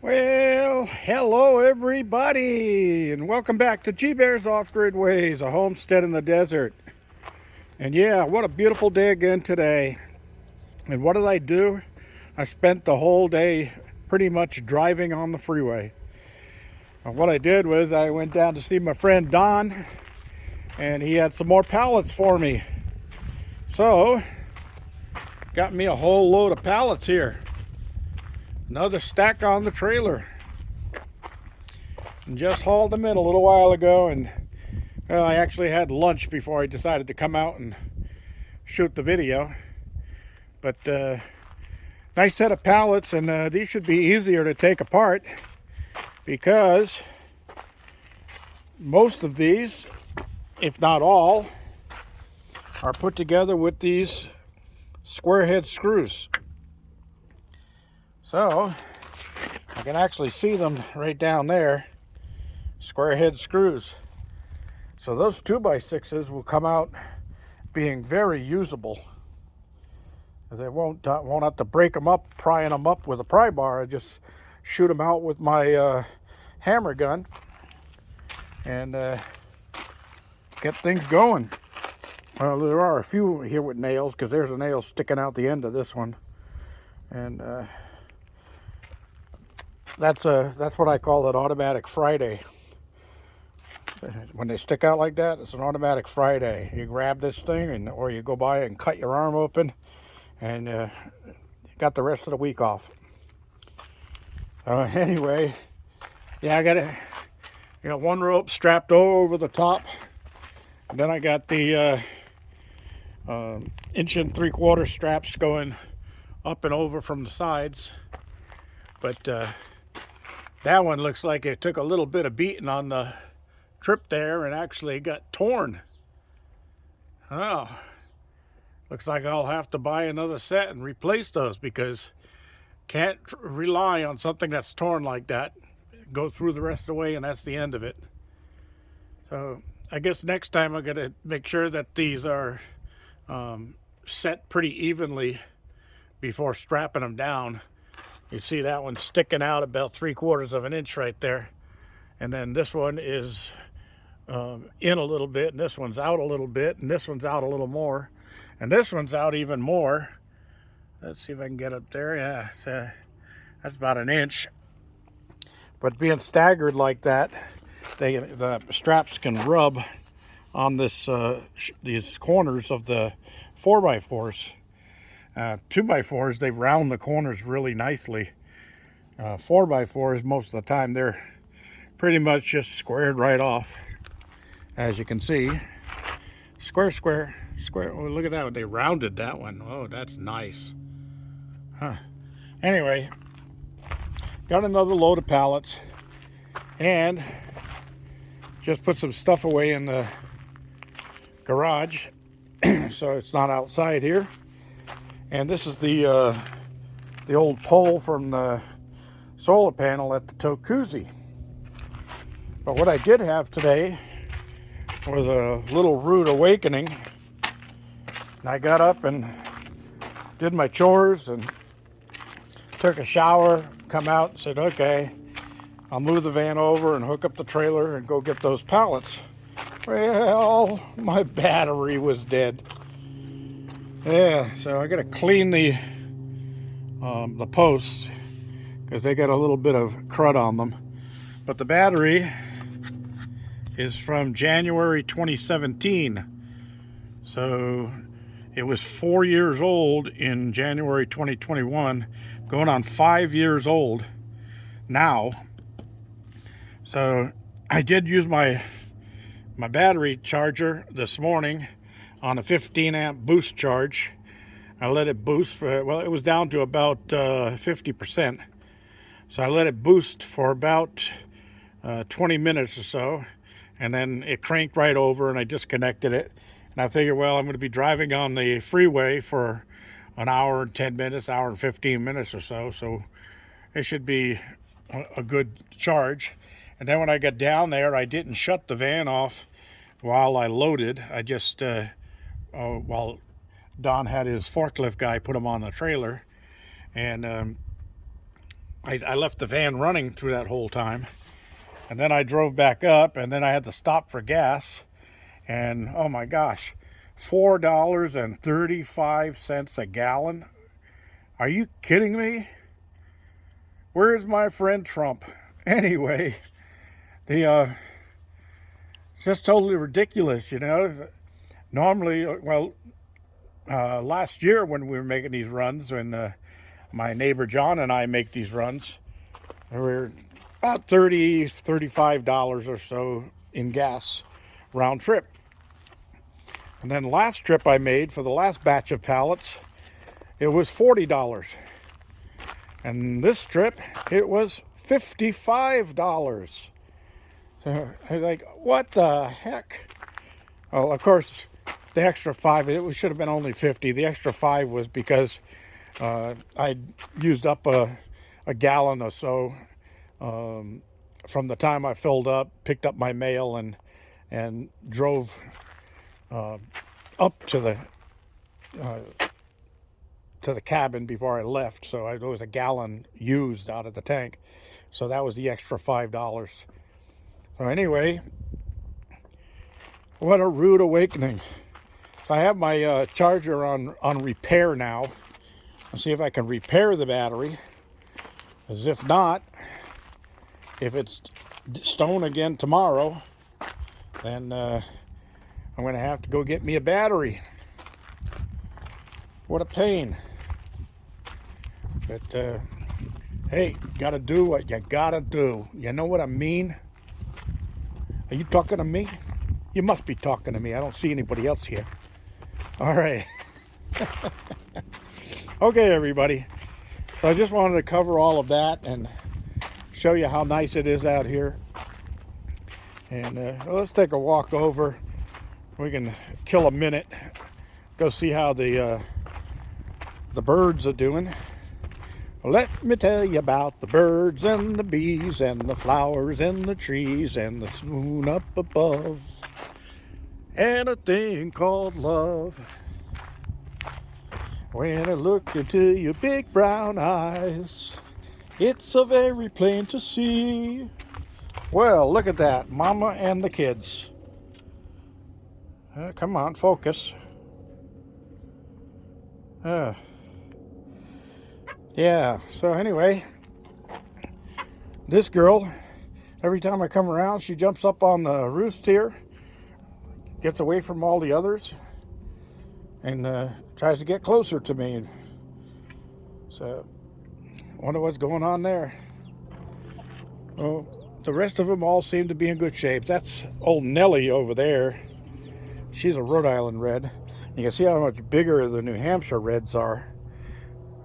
Well, hello everybody, and welcome back to G Bear's Off-Grid Ways, a homestead in the desert. And yeah, what a beautiful day again today. And what did I do? I spent the whole day pretty much driving on the freeway. And what I did was I went down to see my friend Don, and he had some more pallets for me. So, got me a whole load of pallets here. Another stack on the trailer. And just hauled them in a little while ago, and I actually had lunch before I decided to come out and shoot the video. But nice set of pallets, and these should be easier to take apart because most of these, if not all, are put together with these square head screws. So I can actually see them right down there, square head screws. So those 2x6s will come out being very usable, as I won't have to break them up, prying them up with a pry bar. I just shoot them out with my hammer gun and get things going. Well, there are a few here with nails, because there's a nail sticking out the end of this one, and that's what I call an automatic Friday. When they stick out like that, it's an automatic Friday. You grab this thing, or you go by and cut your arm open, and you got the rest of the week off. Anyway, yeah, I got one rope strapped over the top, and then I got the 1 3/4 inch straps going up and over from the sides. But that one looks like it took a little bit of beating on the trip there and actually got torn. Oh, looks like I'll have to buy another set and replace those, because can't rely on something that's torn like that. Go through the rest of the way and that's the end of it. So I guess next time I'm gonna make sure that these are set pretty evenly before strapping them down. You see that one sticking out about 3/4 inch right there, and then this one is in a little bit, and this one's out a little bit, and this one's out a little more, and this one's out even more. Let's see if I can get up there. Yeah, that's about 1 inch. But being staggered like that, the straps can rub on this these corners of the 4x4s. 2x4s, they round the corners really nicely. 4x4s, most of the time, they're pretty much just squared right off, as you can see. Square, square, square. Oh, look at that. They rounded that one. Oh, that's nice. Huh. Anyway, got another load of pallets, and just put some stuff away in the garage so it's not outside here. And this is the old pole from the solar panel at the Tokuzi. But what I did have today was a little rude awakening. I got up and did my chores and took a shower, come out and said, okay, I'll move the van over and hook up the trailer and go get those pallets. Well, my battery was dead. Yeah, so I gotta clean the posts, because they got a little bit of crud on them. But the battery is from January 2017. So it was 4 years old in January 2021, going on 5 years old now. So I did use my battery charger this morning on a 15 amp boost charge. I let it boost for, well, it was down to about 50%. So I let it boost for about 20 minutes or so, and then it cranked right over, and I disconnected it. And I figured, well, I'm going to be driving on the freeway for an hour and 10 minutes, hour and 15 minutes or so. So it should be a good charge. And then when I got down there, I didn't shut the van off while I loaded. I just while Don had his forklift guy put them on the trailer, and I left the van running through that whole time. And then I drove back up, and then I had to stop for gas. And oh my gosh, $4.35 a gallon. Are you kidding me? Where's my friend Trump? Anyway, it's just totally ridiculous, you know. Normally, last year when we were making these runs, when my neighbor John and I make these runs, they were about $30, $35 or so in gas round trip. And then the last trip I made for the last batch of pallets, it was $40. And this trip, it was $55. So I was like, what the heck? Well, of course, the extra 5, it should have been only 50. The extra 5 was because I used up a gallon or so from the time I filled up, picked up my mail, and drove up to the cabin before I left. So there was a gallon used out of the tank. So that was the extra $5. So anyway, what a rude awakening. So I have my charger on repair now. I'll see if I can repair the battery. As if not, if it's stone again tomorrow, then I'm going to have to go get me a battery. What a pain. But hey, gotta do what you gotta do. You know what I mean? Are you talking to me? You must be talking to me. I don't see anybody else here. All right. Okay, everybody. So I just wanted to cover all of that and show you how nice it is out here. And let's take a walk over. We can kill a minute. Go see how the birds are doing. Let me tell you about the birds and the bees and the flowers and the trees and the moon up above and a thing called love. When I look into your big brown eyes, it's so very plain to see. Well, look at that, Mama and the kids. Come on, focus. Yeah, so anyway, this girl, every time I come around, she jumps up on the roost here, gets away from all the others, and tries to get closer to me. So, wonder what's going on there. Well, the rest of them all seem to be in good shape. That's old Nellie over there. She's a Rhode Island red. You can see how much bigger the New Hampshire reds are.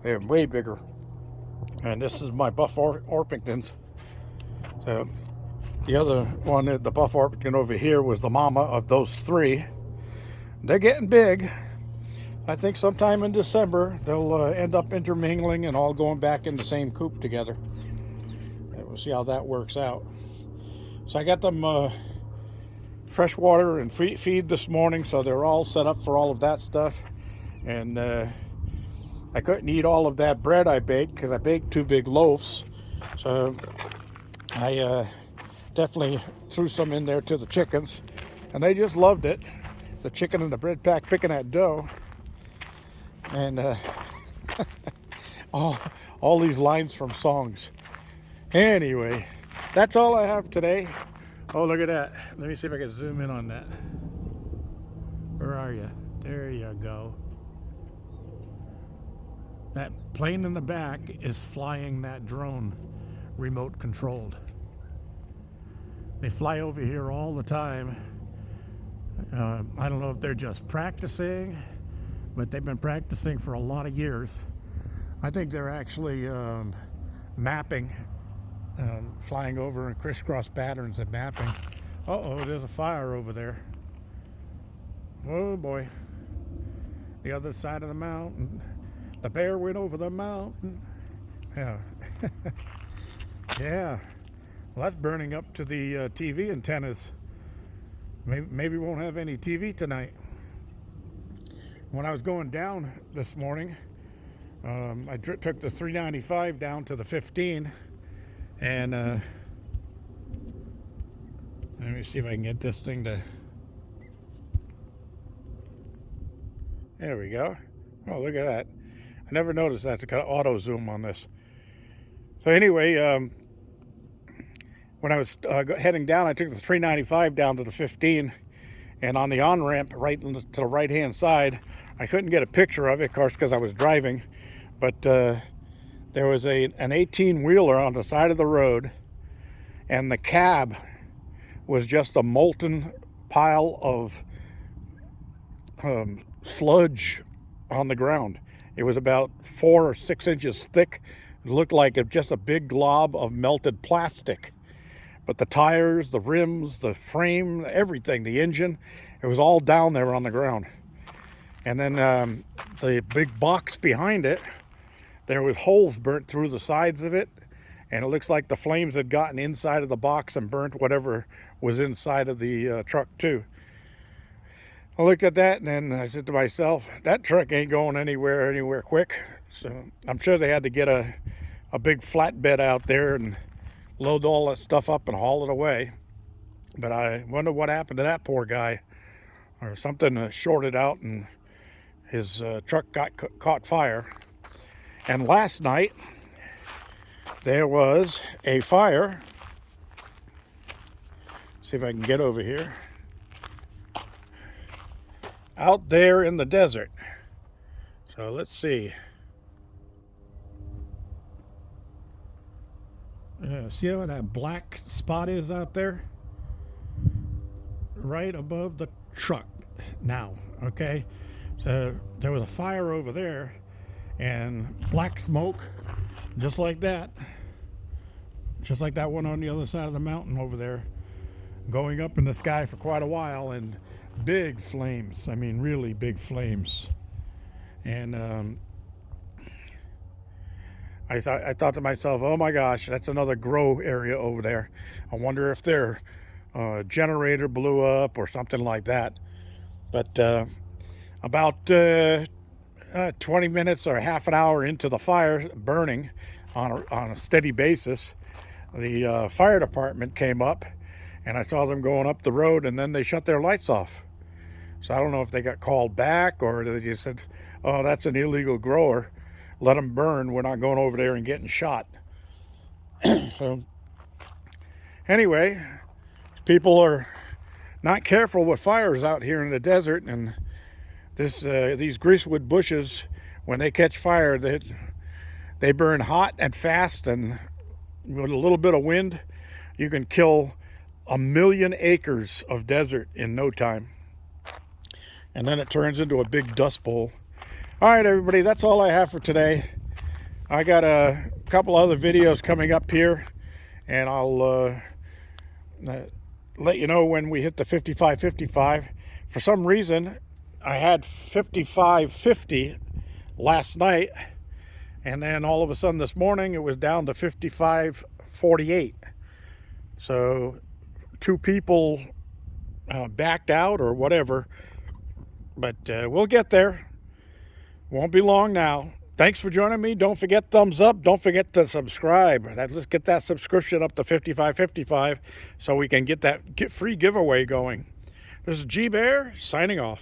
They're way bigger. And this is my Buff Orpingtons. So the other one, the Buff Orpington over here, was the mama of those 3. They're getting big. I think sometime in December they'll end up intermingling and all going back in the same coop together. And we'll see how that works out. So I got them fresh water and feed this morning, so they're all set up for all of that stuff. And I couldn't eat all of that bread I baked because I baked 2 big loaves. So I definitely threw some in there to the chickens, and they just loved it. The chicken and the bread pack picking that dough. And all these lines from songs. Anyway, that's all I have today. Oh, look at that. Let me see if I can zoom in on that. Where are you? There you go. That plane in the back is flying that drone, remote controlled. They fly over here all the time. I don't know if they're just practicing, but they've been practicing for a lot of years. I think they're actually mapping, flying over in crisscross patterns and mapping. Uh-oh, there's a fire over there. Oh boy. The other side of the mountain. The bear went over the mountain. Yeah. Yeah. Well, that's burning up to the TV antennas. Maybe we won't have any TV tonight. When I was going down this morning, I took the 395 down to the 15, and let me see if I can get this thing to. There we go. Oh, look at that. I never noticed that. It's got auto zoom on this. So anyway, when I was heading down, I took the 395 down to the 15, and on the on-ramp right to the right-hand side, I couldn't get a picture of it, of course, because I was driving, but there was an 18-wheeler on the side of the road, and the cab was just a molten pile of sludge on the ground. It was about 4 or 6 inches thick. It looked like just a big glob of melted plastic. But the tires, the rims, the frame, everything, the engine, it was all down there on the ground. And then the big box behind it, there was holes burnt through the sides of it, and it looks like the flames had gotten inside of the box and burnt whatever was inside of the truck too. I looked at that, and then I said to myself, that truck ain't going anywhere quick. So I'm sure they had to get a big flatbed out there and load all that stuff up and haul it away. But I wonder what happened to that poor guy, or something shorted out and his truck got caught fire. And last night there was a fire. See if I can get over here. Out there in the desert. So let's see. See how that black spot is out there? Right above the truck now, okay? So there was a fire over there, and black smoke, just like that one on the other side of the mountain over there, going up in the sky for quite a while, and big flames. I mean, really big flames. And I thought to myself, oh my gosh, that's another grow area over there. I wonder if their generator blew up or something like that. But about 20 minutes or half an hour into the fire burning on a steady basis, the fire department came up, and I saw them going up the road, and then they shut their lights off. So I don't know if they got called back, or they just said, oh, that's an illegal grower, let them burn, we're not going over there and getting shot. So anyway, people are not careful with fires out here in the desert, and these greasewood bushes, when they catch fire, they burn hot and fast, and with a little bit of wind, you can kill 1 million acres of desert in no time. And then it turns into a big dust bowl. All right, everybody, that's all I have for today. I got a couple other videos coming up here, and I'll let you know when we hit the 55-55. For some reason, I had 55-50 last night, and then all of a sudden this morning it was down to 55-48. So 2 people backed out or whatever, but we'll get there. Won't be long now. Thanks for joining me. Don't forget thumbs up. Don't forget to subscribe. Let's get that subscription up to 55-55 so we can get that free giveaway going. This is G Bear signing off.